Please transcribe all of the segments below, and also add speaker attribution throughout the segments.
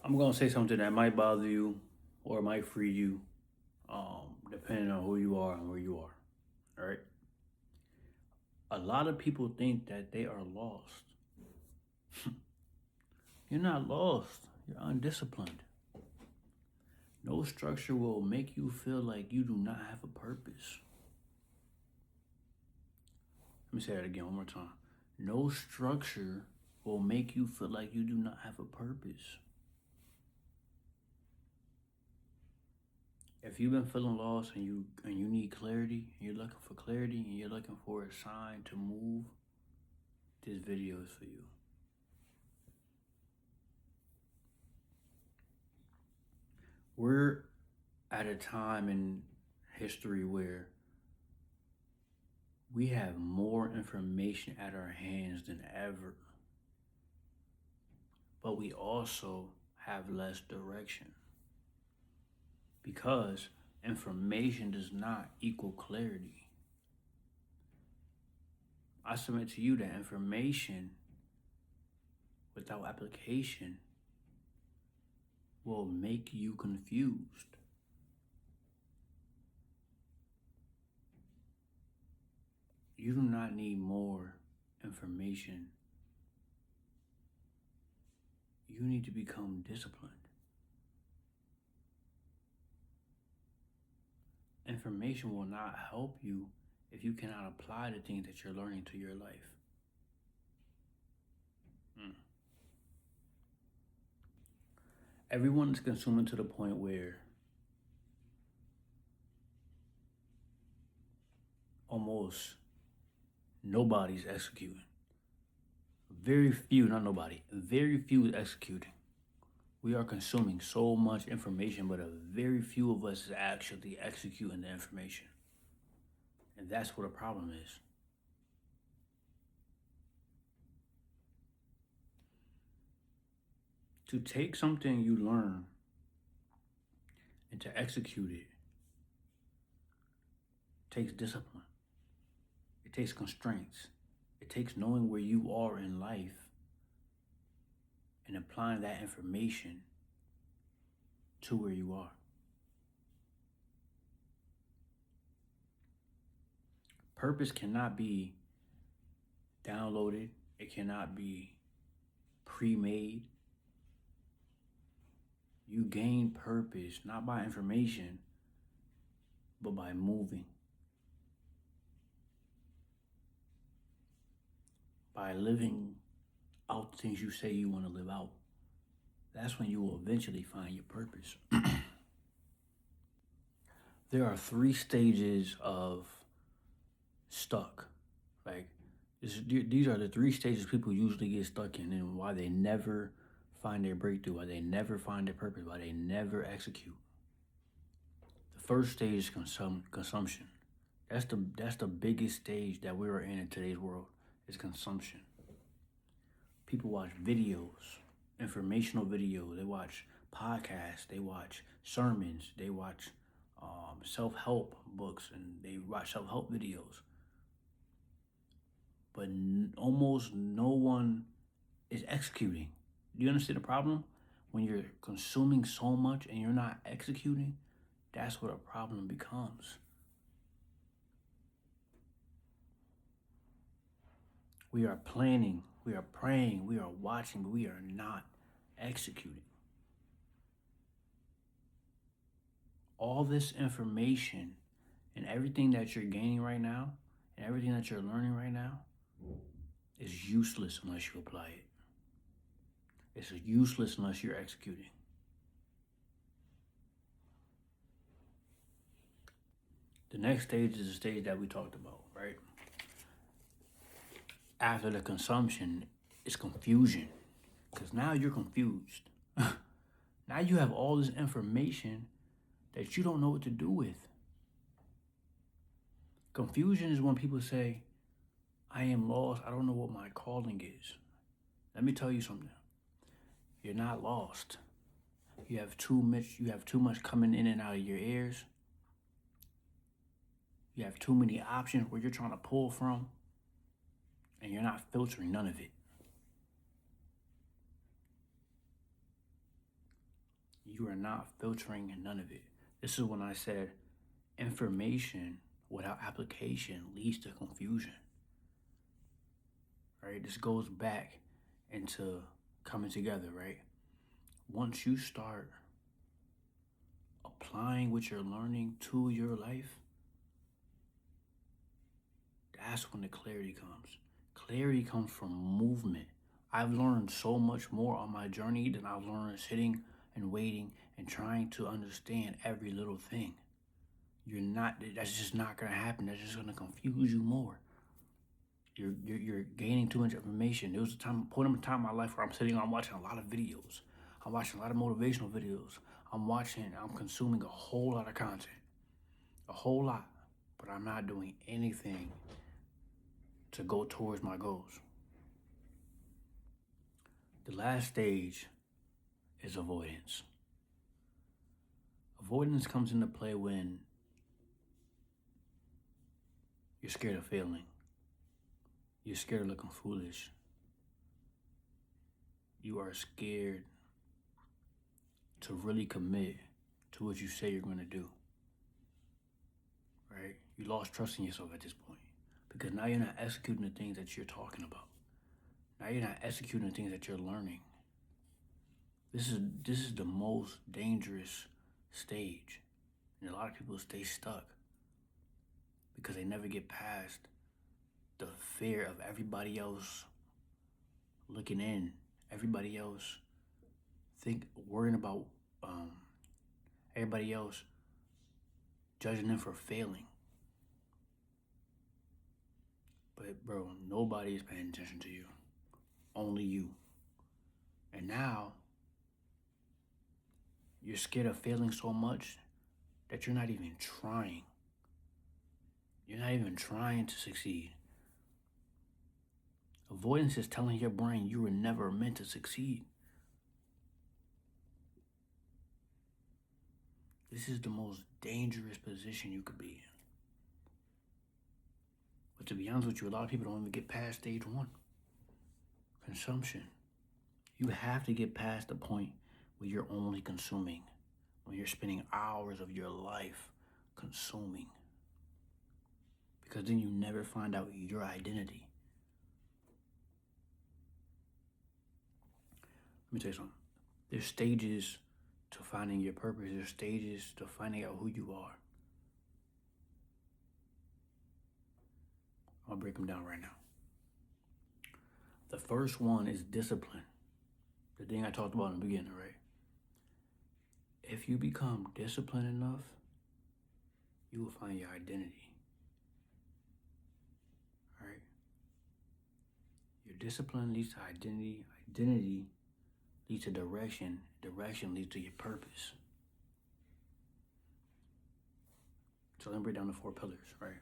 Speaker 1: I'm gonna say something that might bother you or might free you, depending on who you are and where you are. All right. A lot of people think that they are lost. You're not lost. You're undisciplined. No structure will make you feel like you do not have a purpose. Let me say that again one more time. No structure will make you feel like you do not have a purpose. If you've been feeling lost and you need clarity, and you're looking for clarity, and you're looking for a sign to move, this video is for you. We're at a time in history where we have more information at our hands than ever, but we also have less direction because information does not equal clarity. I submit to you that information without application will make you confused. You do not need more information. You need to become disciplined. Information will not help you if you cannot apply the things that you're learning to your life. Everyone is consuming to the point where almost nobody's executing. Very few, not nobody, very few is executing. We are consuming so much information, but a very few of us is actually executing the information. And that's what a problem is. To take something you learn and to execute it takes discipline. It takes constraints. It takes knowing where you are in life and applying that information to where you are. Purpose cannot be downloaded. It cannot be pre-made. You gain purpose not by information, but by moving. By living out the things you say you want to live out. That's when you will eventually find your purpose. There are 3 stages of stuck. Like, these are the 3 stages people usually get stuck in, and why they never find their breakthrough, why they never find their purpose, why they never execute. The first stage is consumption. That's the biggest stage that we are in today's world, is consumption. People watch videos, informational videos, they watch podcasts, they watch sermons, they watch self-help books, and they watch self-help videos. But almost no one is executing. Do you understand the problem? When you're consuming so much and you're not executing, that's what a problem becomes. We are planning, we are praying, we are watching, but we are not executing. All this information and everything that you're gaining right now and everything that you're learning right now is useless unless you apply it. It's useless unless you're executing. The next stage is the stage that we talked about, right? After the consumption is confusion, because now you're confused. Now you have all this information that you don't know what to do with. Confusion is when people say, I am lost, I don't know what my calling is. Let me tell you something. You're not lost. You have too much coming in and out of your ears. You have too many options where you're trying to pull from, and you're not filtering none of it. You are not filtering none of it. This is when I said information without application leads to confusion. Right? This goes back into coming together, right? Once you start applying what you're learning to your life, that's when the clarity comes. Clarity comes from movement. I've learned so much more on my journey than I've learned sitting and waiting and trying to understand every little thing. That's just not gonna happen. That's just gonna confuse you more. You're gaining too much information. There was a point in time in my life where I'm watching a lot of videos. I'm watching a lot of motivational videos. I'm consuming a whole lot of content. A whole lot. But I'm not doing anything to go towards my goals. The last stage is avoidance. Avoidance comes into play when you're scared of failing. You're scared of looking foolish. You are scared to really commit to what you say you're going to do. Right? You lost trust in yourself at this point because now you're not executing the things that you're talking about. Now you're not executing the things that you're learning. This is the most dangerous stage. And a lot of people stay stuck because they never get past the fear of everybody else looking in, everybody else worrying about everybody else judging them for failing. But bro, nobody is paying attention to you. Only you. And now you're scared of failing so much that you're not even trying. You're not even trying to succeed. Avoidance is telling your brain you were never meant to succeed. This is the most dangerous position you could be in. But to be honest with you, a lot of people don't even get past stage one. Consumption. You have to get past the point where you're only consuming, when you're spending hours of your life consuming. Because then you never find out your identity. Let me tell you something. There's stages to finding your purpose. There's stages to finding out who you are. I'll break them down right now. The first one is discipline. The thing I talked about in the beginning, right? If you become disciplined enough, you will find your identity. All right? Your discipline leads to identity. Identity leads to direction. Direction leads to your purpose. So let me break down the 4 pillars, right?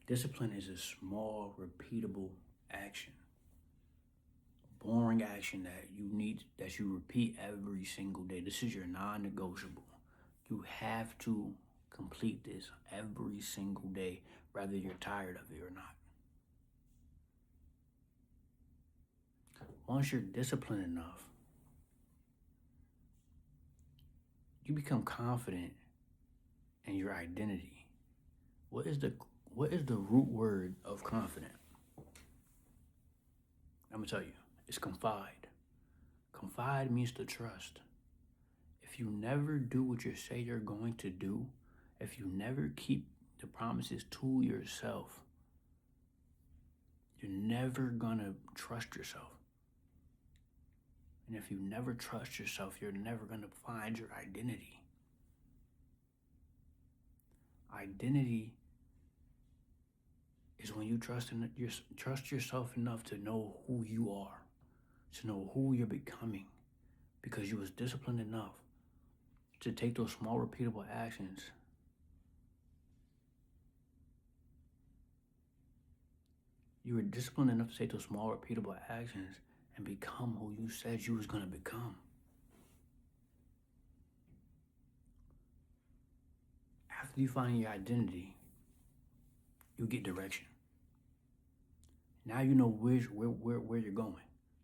Speaker 1: Discipline is a small, repeatable action. Boring action that you repeat every single day. This is your non-negotiable. You have to complete this every single day, whether you're tired of it or not. Once you're disciplined enough, you become confident in your identity. What is the root word of confident? I'm gonna tell you. It's confide. Confide means to trust. If you never do what you say you're going to do, if you never keep the promises to yourself, you're never gonna trust yourself. And if you never trust yourself, you're never gonna find your identity. Identity is when you trust yourself enough to know who you are, to know who you're becoming, because you was disciplined enough to take those small repeatable actions you were disciplined enough to take those small repeatable actions and become who you said you was going to become. After you find your identity, you get direction. Now you know where you're going.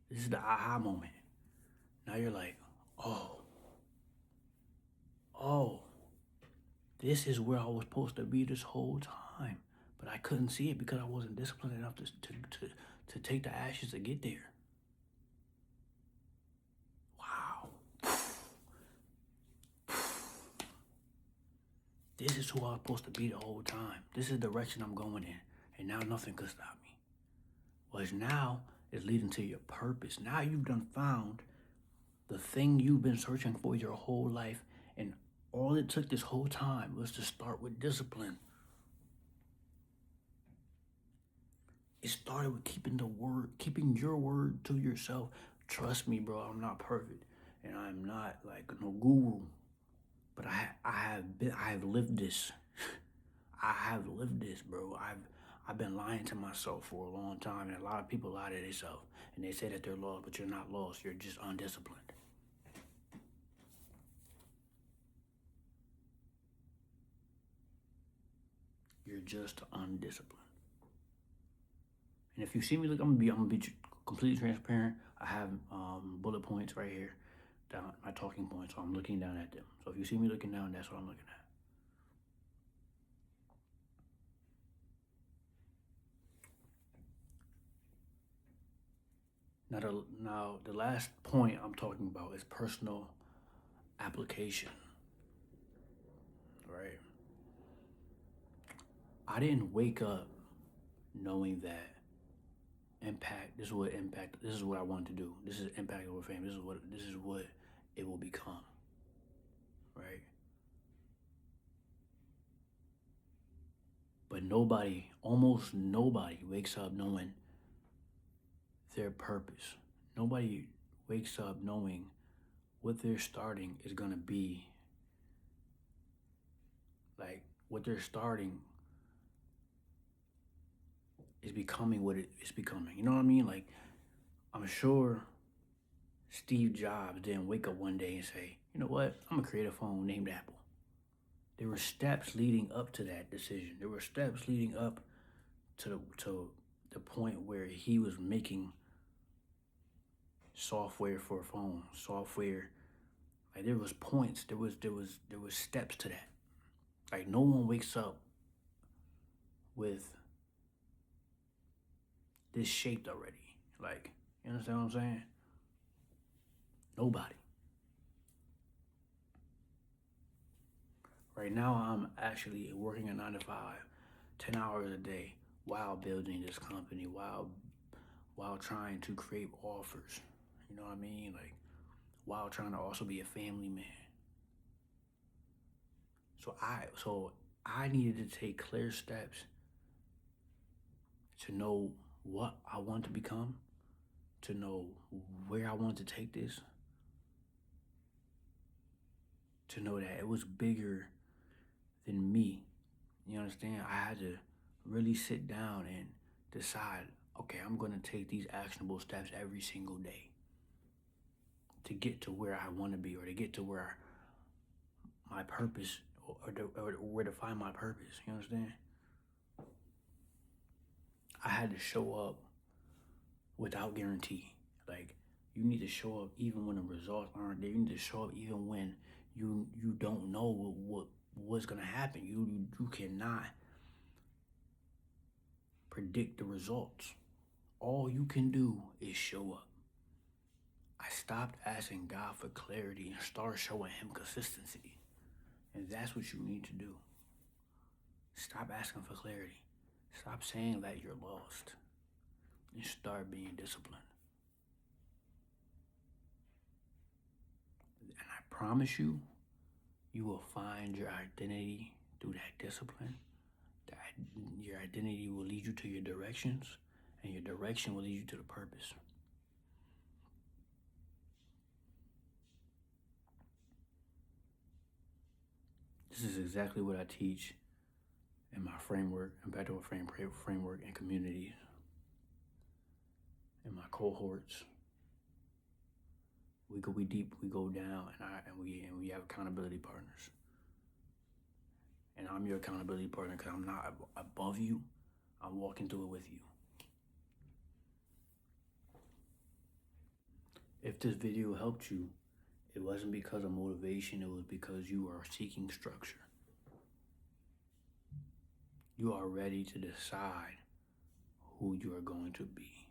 Speaker 1: This is the aha moment. Now you're like, oh, This is where I was supposed to be this whole time. But I couldn't see it because I wasn't disciplined enough to take the actions to get there. Wow. This is who I was supposed to be the whole time. This is the direction I'm going in. And now nothing could stop me. Which now is leading to your purpose. Now you've done found the thing you've been searching for your whole life. And all it took this whole time was to start with discipline. It started with keeping your word to yourself. Trust me, bro, I'm not perfect. And I'm not like no guru. But I have lived this. I have lived this, bro. I've been lying to myself for a long time, and a lot of people lie to themselves, and they say that they're lost, but you're not lost. You're just undisciplined. You're just undisciplined. And if you see me, look, I'm gonna be completely transparent. I have bullet points right here, down my talking points, so I'm looking down at them. So if you see me looking down, that's what I'm looking at. Now the last point I'm talking about is personal application. Right? I didn't wake up knowing that impact. This is what impact. This is what I want to do. This is impact over fame. This is what it will become. Right? But almost nobody, wakes up knowing their purpose. Nobody wakes up knowing what they're starting is gonna be. Like what they're starting is becoming what it is becoming. You know what I mean? Like I'm sure Steve Jobs didn't wake up one day and say, you know what, I'm gonna create a phone named Apple. There were steps leading up to that decision. There were steps leading up to the point where he was making software for a phone, software. Like there was points, there was steps to that. Like no one wakes up with this shaped already. Like, you understand what I'm saying? Nobody. Right now I'm actually working a 9 to 5, 10 hours a day while building this company, while trying to create offers. You know what I mean? Like while trying to also be a family man. So I needed to take clear steps to know what I want to become, to know where I want to take this, to know that it was bigger than me. You understand? I had to really sit down and decide, okay, I'm going to take these actionable steps every single day to get to where I want to be, or to get to where my purpose, or where to find my purpose. You understand? I had to show up without guarantee. Like you need to show up even when the results aren't there. You need to show up even when you don't know what's gonna happen. You cannot predict the results. All you can do is show up. I stopped asking God for clarity and started showing Him consistency. And that's what you need to do. Stop asking for clarity. Stop saying that you're lost. And start being disciplined. And I promise you, you will find your identity through that discipline. Your identity will lead you to your directions, and your direction will lead you to the purpose. This is exactly what I teach in my framework, Impact Over Fame framework, and communities, in my cohorts. We go deep, we go down, and we have accountability partners. And I'm your accountability partner because I'm not above you. I'm walking through it with you. If this video helped you, it wasn't because of motivation, it was because you are seeking structure. you are ready to decide who you are going to be.